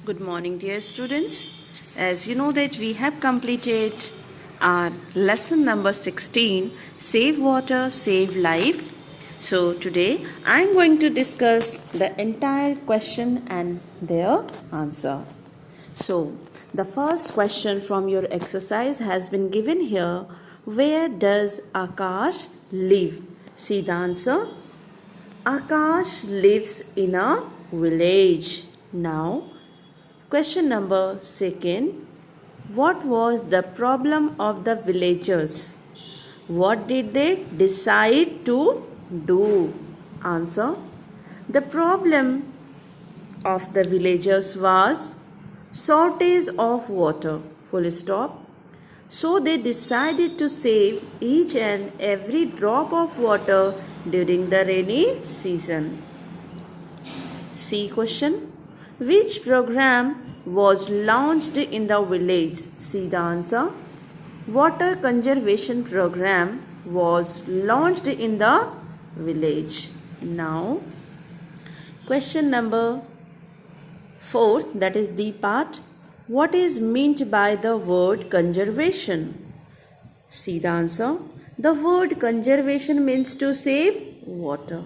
Good morning, dear students. As you know that we have completed our lesson number 16, Save Water, Save Life. So today I am going to discuss the entire question and their answer. So the first question from your exercise has been given here. Where does Akash live? See the answer. Akash lives in a village. Now, question number second. What was the problem of the villagers? What did they decide to do? Answer. The problem of the villagers was shortage of water. Full stop. So they decided to save each and every drop of water during the rainy season. C question. Which program was launched in the village? See the answer. Water conservation program was launched in the village. Now, question number 4, that is D part. What is meant by the word conservation? See the answer. The word conservation means to save water.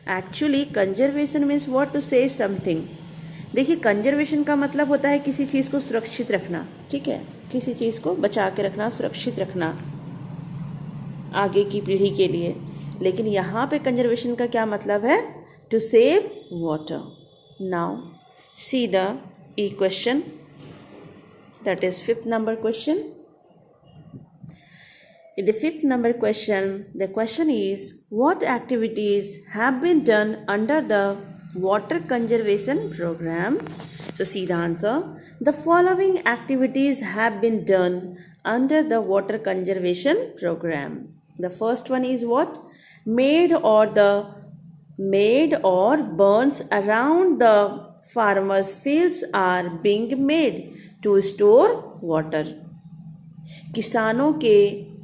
Actually, conservation means what? To save something. देखिए, conservation का मतलब होता है किसी चीज़ को सुरक्षित रखना. ठीक है, किसी चीज़ को बचा के रखना, सुरक्षित रखना आगे की पीढ़ी के लिए. लेकिन यहाँ पे कंजर्वेशन का क्या मतलब है? To save water. Now see the E question, that is 5th number question. In the 5th number question, the question is, what activities have been done under the water conservation program? So see the answer. The following activities have been done under the water conservation program. The first one is what? Made or burns around the farmers' fields are being made to store water. किसानों के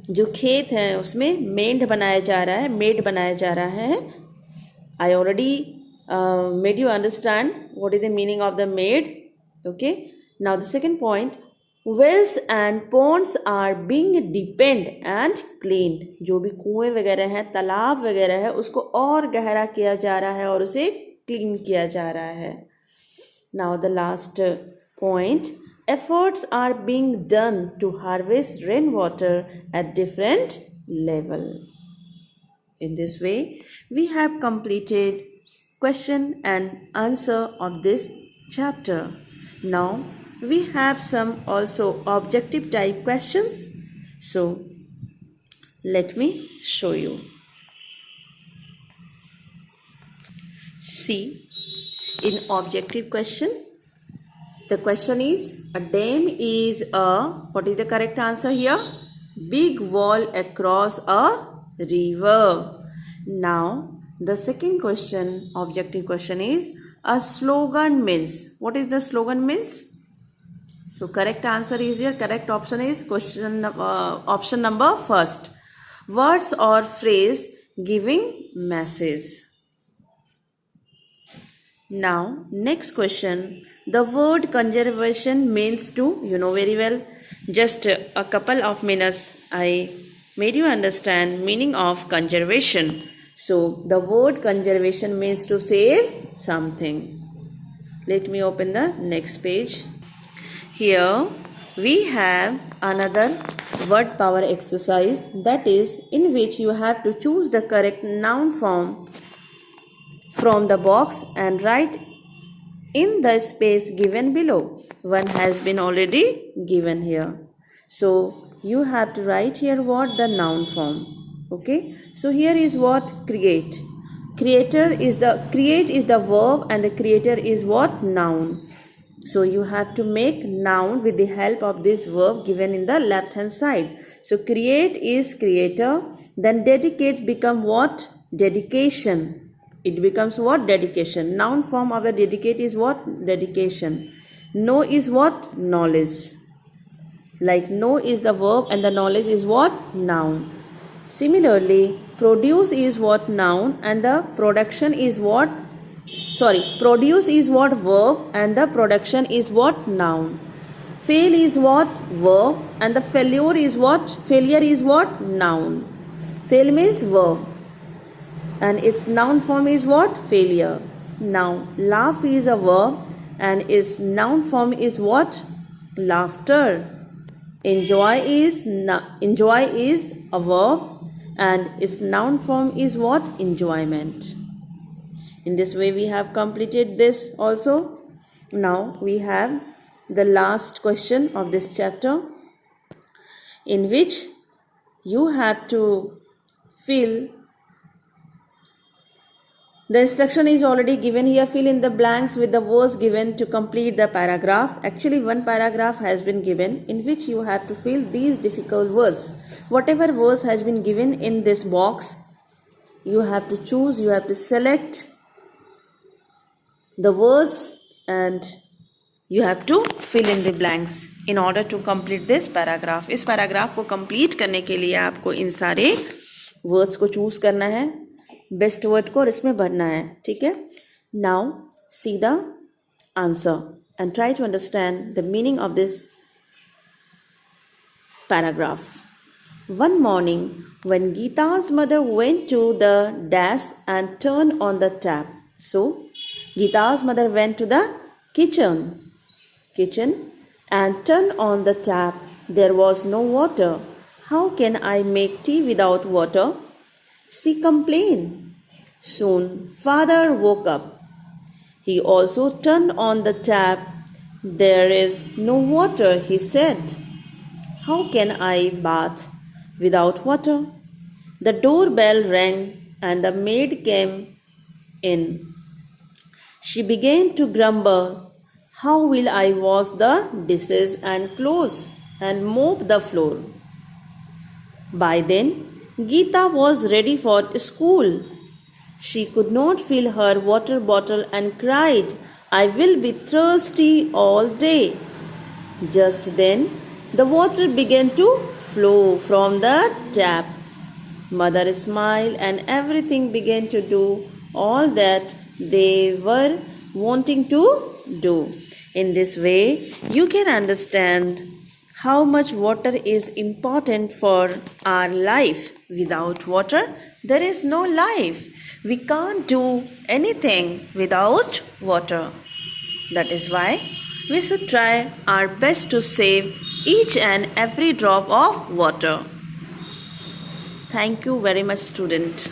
जो खेत हैं उसमें made बनाया जा रहा है. I already made you understand what is the meaning of the made. Okay. Now the second point, wells and ponds are being deepened and cleaned. जो भी कुएं वगैरह हैं, तालाब वगैरह है, उसको और गहरा किया जा रहा है और उसे क्लीन किया जा रहा है. Now the last point, efforts are being done to harvest rainwater at different level. In this way, we have completed question and answer of this chapter. Now, we have some also objective type questions. So, let me show you. See, in objective question, the question is, a dam is a, what is the correct answer here? Big wall across a river. Now, the second question, objective question is, a slogan means. What is the slogan means? So, correct answer is here. Correct option is option number first. Words or phrase giving message. Now, next question. The word conservation means to, you know very well. Just a couple of minutes I made you understand meaning of conservation. So, the word conservation means to save something. Let me open the next page. Here we have another word power exercise, that is in which you have to choose the correct noun form from the box and write in the space given below. One has been already given here. So you have to write here what? The noun form. Okay. So here is what? Create. Create is the verb and the creator is what? Noun. So you have to make noun with the help of this verb given in the left hand side. So create is creator. Then dedicate become what? Dedication. It becomes what? Dedication. Noun form of the dedicate is what? Dedication. Know is what? Knowledge. Like know is the verb and the knowledge is what? Noun. Similarly, produce is what? Noun, and the production is what? Produce is what? Verb, and the production is what? Noun. Fail is what? Verb, and the failure is what? Failure is what? Noun. Fail means verb, and its noun form is what? Failure. Now, laugh is a verb, and its noun form is what? Laughter. Enjoy is a verb, and its noun form is what? Enjoyment. In this way we have completed this also. Now we have the last question of this chapter, in which you have to fill. The instruction is already given here. Fill in the blanks with the words given to complete the paragraph. Actually, one paragraph has been given in which you have to fill these difficult words. Whatever words has been given in this box, you have to choose, you have to select the words and you have to fill in the blanks in order to complete this paragraph. इस paragraph को complete करने के लिए आपको इन सारे words को choose करना है, बेस्ट वर्ड को, और इसमें भरना है. ठीक है. Now see the answer and try to understand the meaning of this paragraph. One morning, when Geeta's mother went to the dash and turned on the tap. So, Geeta's mother went to the kitchen and turned on the tap. There was no water. How can I make tea without water? She complained. Soon, father woke up. He also turned on the tap. There is no water, he said. How can I bath without water? The doorbell rang and the maid came in. She began to grumble. How will I wash the dishes and clothes and mop the floor? By then, Geeta was ready for school. She could not fill her water bottle and cried, I will be thirsty all day. Just then, the water began to flow from the tap. Mother smiled and everything began to do all that they were wanting to do. In this way, you can understand how much water is important for our life. Without water, there is no life. We can't do anything without water. That is why we should try our best to save each and every drop of water. Thank you very much, student.